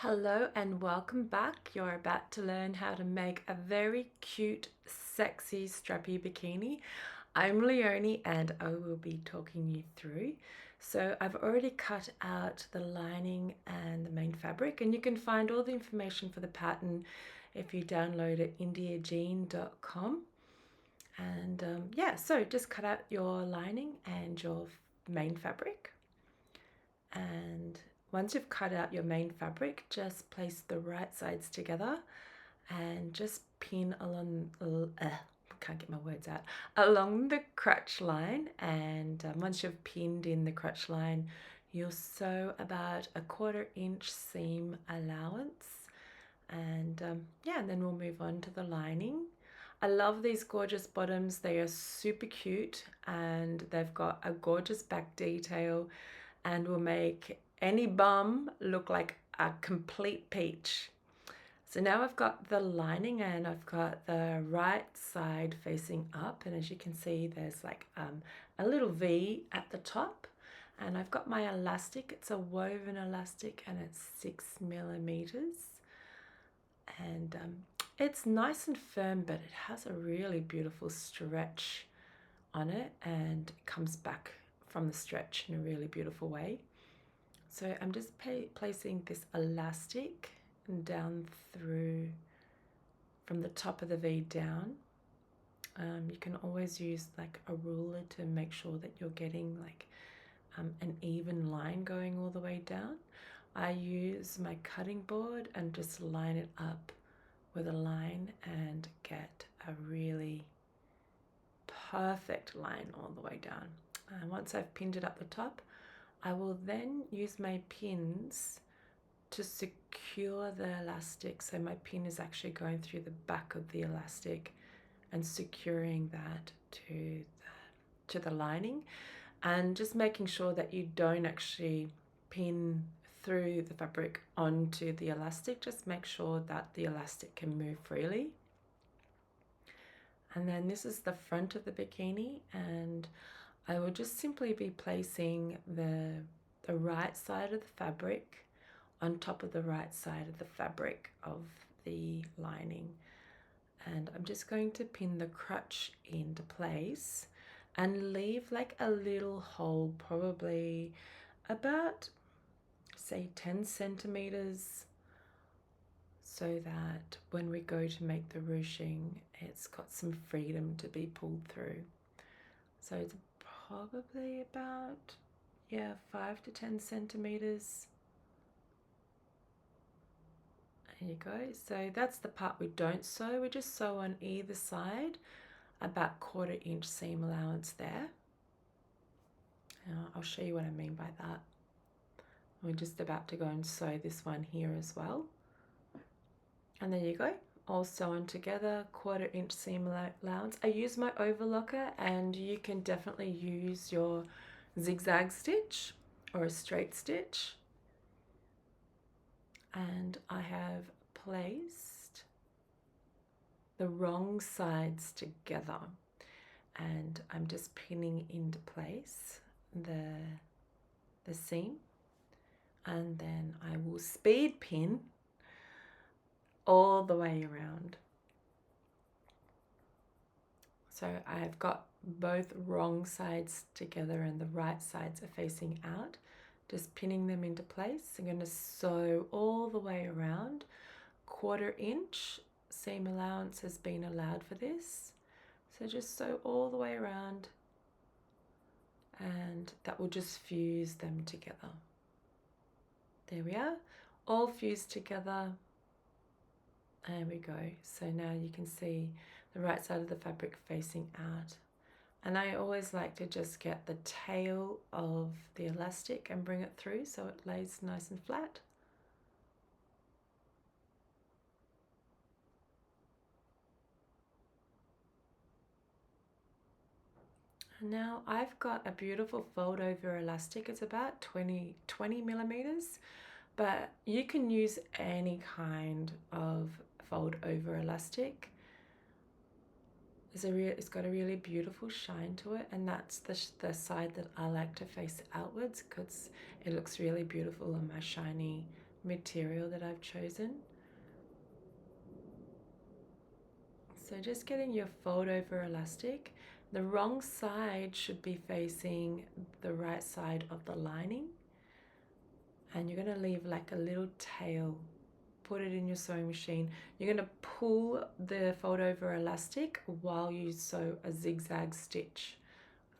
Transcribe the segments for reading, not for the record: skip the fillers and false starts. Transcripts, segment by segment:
Hello and welcome back. You're about to learn how to make a very cute, sexy, strappy bikini. I'm Leonie and I will be talking you through. So I've already cut out the lining and the main fabric, and you can find all the information for the pattern if you download it indiajean.com. And yeah, so just cut out your lining and your main fabric. And once you've cut out your main fabric, just place the right sides together and just pin along, can't get my words out, along the crotch line. And once you've pinned in the crotch line, you'll sew about a 1/4 inch seam allowance. And yeah, and then we'll move on to the lining. I love these gorgeous bottoms. They are super cute and they've got a gorgeous back detail and will make any bum look like a complete peach. So now I've got the lining and I've got the right side facing up, and as you can see there's like a little V at the top, and I've got my elastic. It's a woven elastic and it's 6 millimeters, and it's nice and firm, but it has a really beautiful stretch on it and it comes back from the stretch in a really beautiful way. So I'm just placing this elastic down through from the top of the V down. You can always use like a ruler to make sure that you're getting like an even line going all the way down. I use my cutting board and just line it up with a line and get a really perfect line all the way down. And once I've pinned it up the top, I will then use my pins to secure the elastic. So my pin is actually going through the back of the elastic and securing that to the lining, and just making sure that you don't actually pin through the fabric onto the elastic. Just make sure that the elastic can move freely. And then this is the front of the bikini, and I will just simply be placing the right side of the fabric on top of the right side of the fabric of the lining. And I'm just going to pin the crotch into place and leave like a little hole, probably about say 10 centimeters, so that when we go to make the ruching, it's got some freedom to be pulled through. So it's probably about, yeah, 5 to 10 centimeters. There you go. So that's the part we don't sew. We just sew on either side, about 1/4 inch seam allowance there. I'll show you what I mean by that. We're just about to go and sew this one here as well. And there you go, all sewn together, 1/4 inch seam allowance. I use my overlocker, and you can definitely use your zigzag stitch or a straight stitch. And I have placed the wrong sides together, and I'm just pinning into place the seam, and then I will speed pin all the way around. So I've got both wrong sides together and the right sides are facing out, just pinning them into place. I'm going to sew all the way around. 1/4 inch seam allowance has been allowed for this, so just sew all the way around, and that will just fuse them together. There we are, all fused together. There we go. So now you can see the right side of the fabric facing out. And I always like to just get the tail of the elastic and bring it through so it lays nice and flat. And now I've got a beautiful fold over elastic. It's about 20 millimeters, but you can use any kind of fold over elastic. It's got a really beautiful shine to it, and that's the side that I like to face outwards because it looks really beautiful on my shiny material that I've chosen. So just getting your fold over elastic. The wrong side should be facing the right side of the lining. And you're going to leave like a little tail. Put it in your sewing machine. You're going to pull the fold over elastic while you sew a zigzag stitch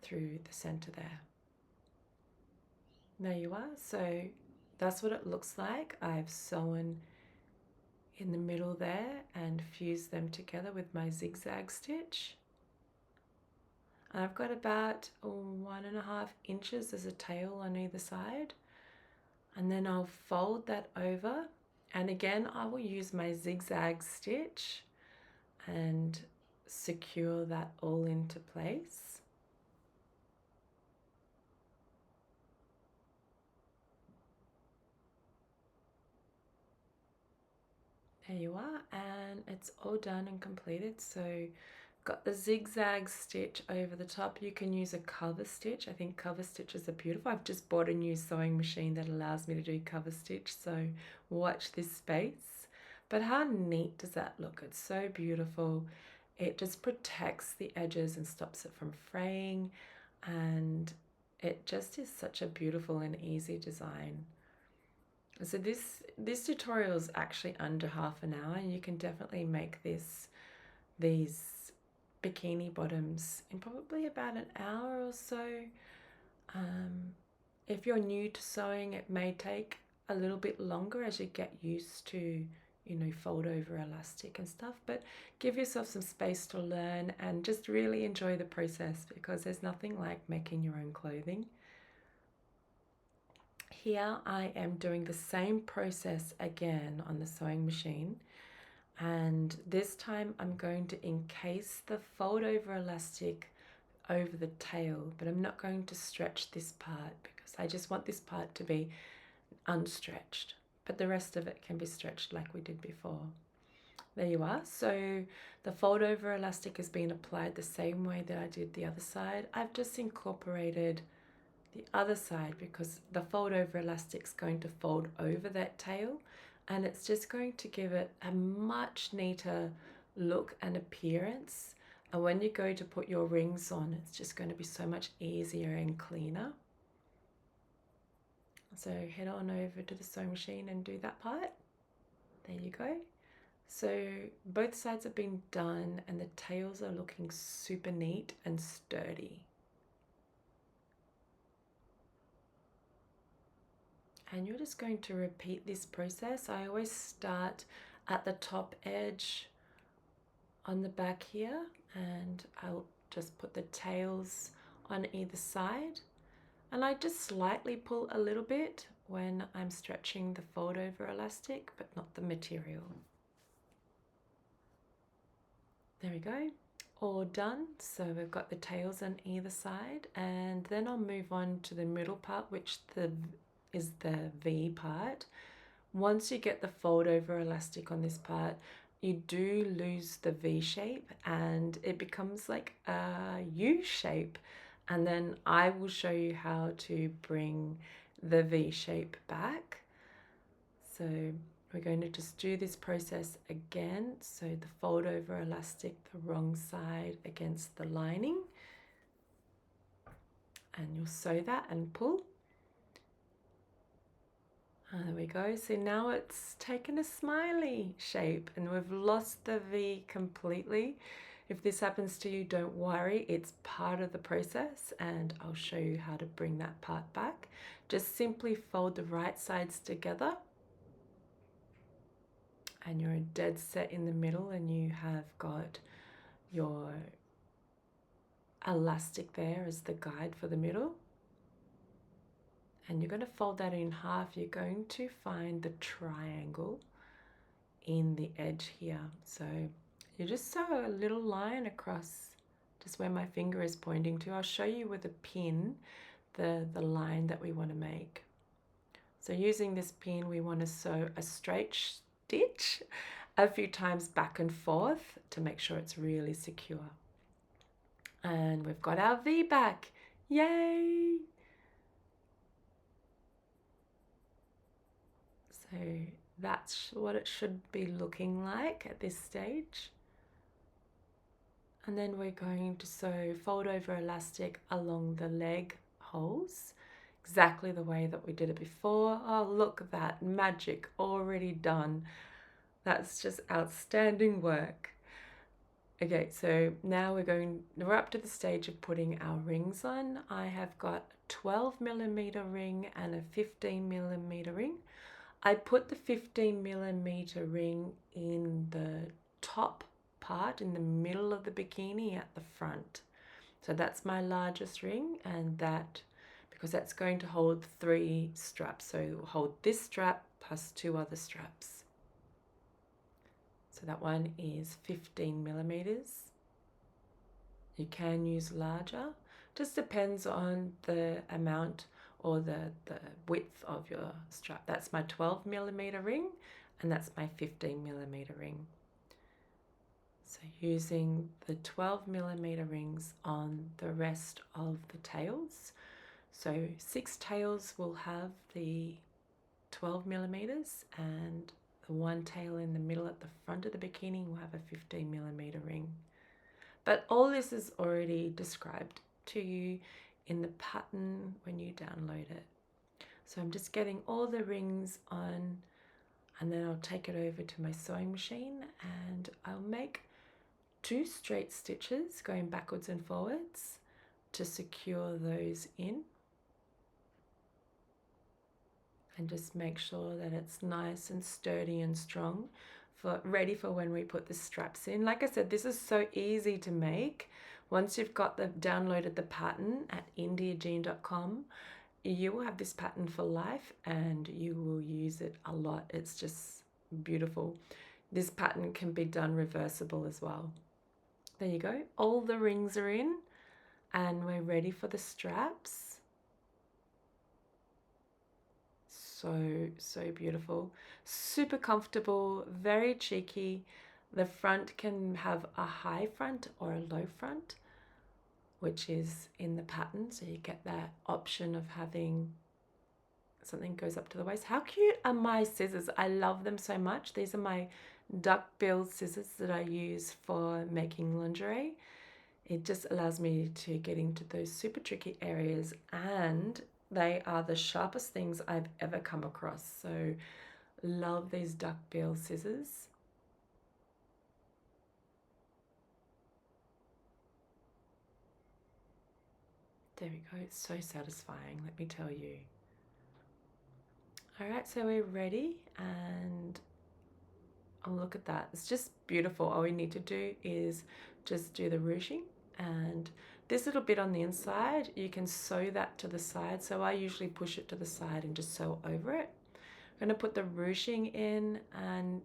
through the center there. There you are. So that's what it looks like. I've sewn in the middle there and fused them together with my zigzag stitch. And I've got about 1.5 inches as a tail on either side. And then I'll fold that over, and again I will use my zigzag stitch and secure that all into place. There you are, and it's all done and completed. So got the zigzag stitch over the top. You can use a cover stitch. I think cover stitches are beautiful. I've just bought a new sewing machine that allows me to do cover stitch, so watch this space. But how neat does that look? It's so beautiful. It just protects the edges and stops it from fraying, and it just is such a beautiful and easy design. So this tutorial is actually under half an hour, and you can definitely make these bikini bottoms in probably about an hour or so. If you're new to sewing, it may take a little bit longer as you get used to, fold over elastic and stuff, but give yourself some space to learn and just really enjoy the process, because there's nothing like making your own clothing. Here I am doing the same process again on the sewing machine, and this time I'm going to encase the fold over elastic over the tail, but I'm not going to stretch this part because I just want this part to be unstretched, but the rest of it can be stretched like we did before. There you are. So the fold over elastic has been applied the same way that I did the other side. I've just incorporated the other side because the fold over elastic is going to fold over that tail, and it's just going to give it a much neater look and appearance. And when you go to put your rings on, it's just going to be so much easier and cleaner. So head on over to the sewing machine and do that part. There you go. So both sides have been done and the tails are looking super neat and sturdy. And you're just going to repeat this process. I always start at the top edge on the back here, and I'll just put the tails on either side. And I just slightly pull a little bit when I'm stretching the fold over elastic, but not the material. There we go, all done. So we've got the tails on either side, and then I'll move on to the middle part, which is the V part. Once you get the fold over elastic on this part, you do lose the V shape and it becomes like a U shape. And then I will show you how to bring the V shape back. So we're going to just do this process again. So the fold over elastic, the wrong side against the lining. And you'll sew that and pull. There we go. So now it's taken a smiley shape and we've lost the V completely. If this happens to you, don't worry. It's part of the process and I'll show you how to bring that part back. Just simply fold the right sides together and you're dead set in the middle, and you have got your elastic there as the guide for the middle. And you're going to fold that in half. You're going to find the triangle in the edge here. So you just sew a little line across just where my finger is pointing to. I'll show you with a pin the line that we want to make. So using this pin, we want to sew a straight stitch a few times back and forth to make sure it's really secure. And we've got our V back. Yay! So So that's what it should be looking like at this stage. And then we're going to sew fold over elastic along the leg holes, exactly the way that we did it before. Oh, look at that, magic already done. That's just outstanding work. Okay, so now we're up to the stage of putting our rings on. I have got a 12mm ring and a 15mm ring. I put the 15mm ring in the top part, in the middle of the bikini at the front. So that's my largest ring, and because that's going to hold 3 straps. So it will hold this strap plus 2 other straps. So that one is 15mm. You can use larger, just depends on the amount or the width of your strap. That's my 12mm ring, and that's my 15mm ring. So using the 12mm rings on the rest of the tails. So 6 tails will have the 12mm, and the one tail in the middle at the front of the bikini will have a 15mm ring. But all this is already described to you in the pattern when you download it. So I'm just getting all the rings on, and then I'll take it over to my sewing machine and I'll make 2 straight stitches going backwards and forwards to secure those in. And just make sure that it's nice and sturdy and strong, ready for when we put the straps in. Like I said, this is so easy to make. Once you've got downloaded the pattern at indiajean.com, you will have this pattern for life and you will use it a lot. It's just beautiful. This pattern can be done reversible as well. There you go. All the rings are in and we're ready for the straps. So beautiful, super comfortable, very cheeky. The front can have a high front or a low front, which is in the pattern, so you get that option of having something goes up to the waist. How cute are my scissors? I love them so much. These are my duckbill scissors that I use for making lingerie. It just allows me to get into those super tricky areas, and they are the sharpest things I've ever come across. So love these duckbill scissors. There we go. It's so satisfying, let me tell you. All right, so we're ready, and oh, look at that. It's just beautiful. All we need to do is just do the ruching, and this little bit on the inside, you can sew that to the side. So I usually push it to the side and just sew over it. I'm going to put the ruching in, and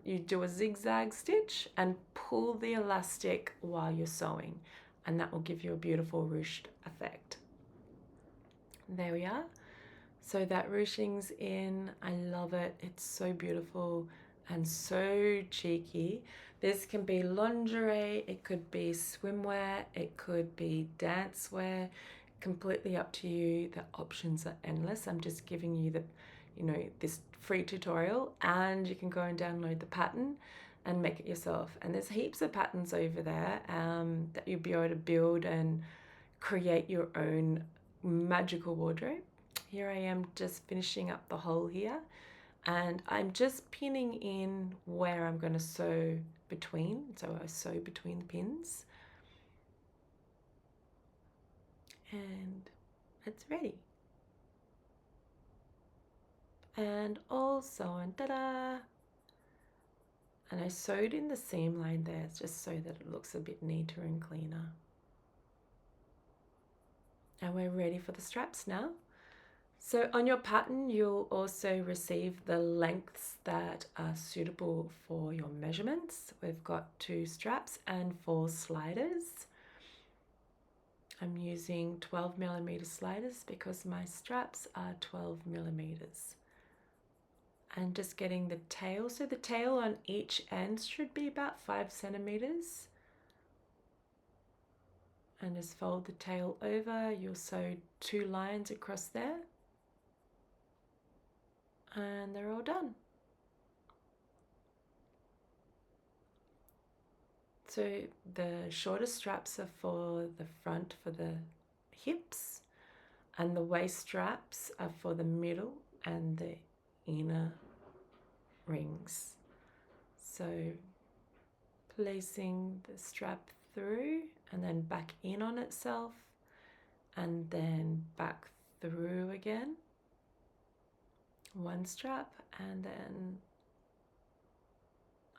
you do a zigzag stitch and pull the elastic while you're sewing, and that will give you a beautiful ruched effect. There we are. So that ruching's in. I love it. It's so beautiful and so cheeky. This can be lingerie, it could be swimwear, it could be dancewear, completely up to you. The options are endless. I'm just giving you this free tutorial, and you can go and download the pattern and make it yourself. And there's heaps of patterns over there that you'll be able to build and create your own magical wardrobe. Here I am just finishing up the hole here, and I'm just pinning in where I'm going to sew between. So I sew between the pins, and it's ready. And all sewn, ta-da! And I sewed in the seam line there just so that it looks a bit neater and cleaner. And we're ready for the straps now. So on your pattern, you'll also receive the lengths that are suitable for your measurements. We've got 2 straps and 4 sliders. I'm using 12mm sliders because my straps are 12mm. And just getting the tail. So the tail on each end should be about 5 centimeters. And just fold the tail over. You'll sew 2 lines across there. And they're all done. So the shorter straps are for the front, for the hips, and the waist straps are for the middle and the inner rings. So placing the strap through and then back in on itself and then back through again. One strap, and then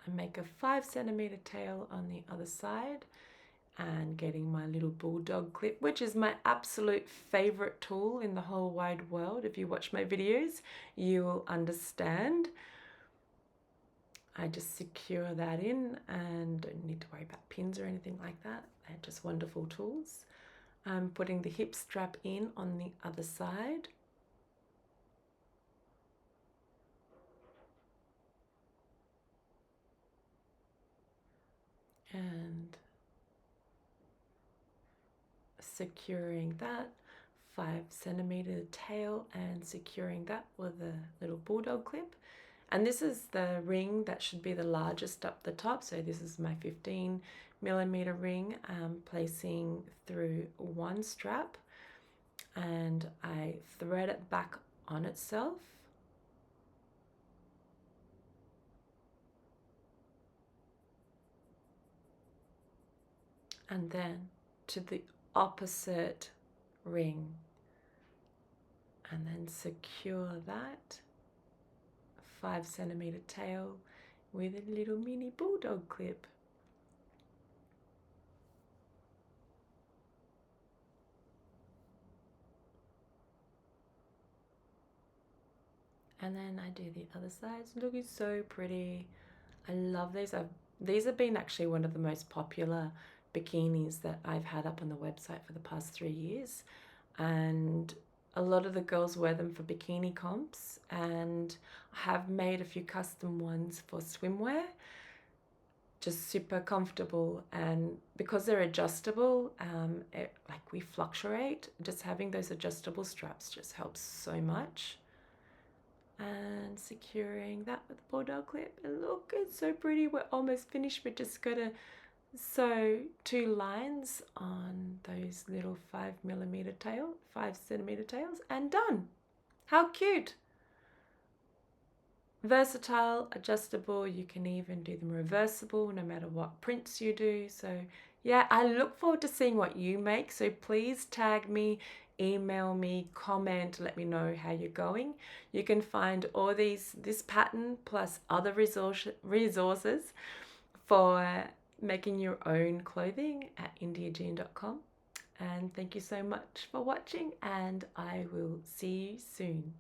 I make a 5 centimeter tail on the other side and getting my little bulldog clip, which is my absolute favorite tool in the whole wide world. If you watch my videos, you will understand. I just secure that in and don't need to worry about pins or anything like that. They're just wonderful tools. I'm putting the hip strap in on the other side. And securing that 5 centimeter tail and securing that with a little bulldog clip. And this is the ring that should be the largest up the top. So this is my 15 millimeter ring, placing through one strap, and I thread it back on itself. And then to the opposite ring, and then secure that 5 centimeter tail with a little mini bulldog clip. And then I do the other side. It's looking so pretty. I love these. These have been actually one of the most popular bikinis that I've had up on the website for the past 3 years. And a lot of the girls wear them for bikini comps, and I have made a few custom ones for swimwear. Just super comfortable, and because they're adjustable, like we fluctuate, just having those adjustable straps just helps so much. And securing that with the bulldog clip, and look, it's so pretty. We're almost finished. We're just gonna sew 2 lines on those little 5 centimeter tails, and done. How cute! Versatile, adjustable. You can even do them reversible no matter what prints you do. So yeah, I look forward to seeing what you make. So please tag me, email me, comment, let me know how you're going. You can find all this pattern plus other resources for making your own clothing at indiajean.com. And thank you so much for watching, and I will see you soon.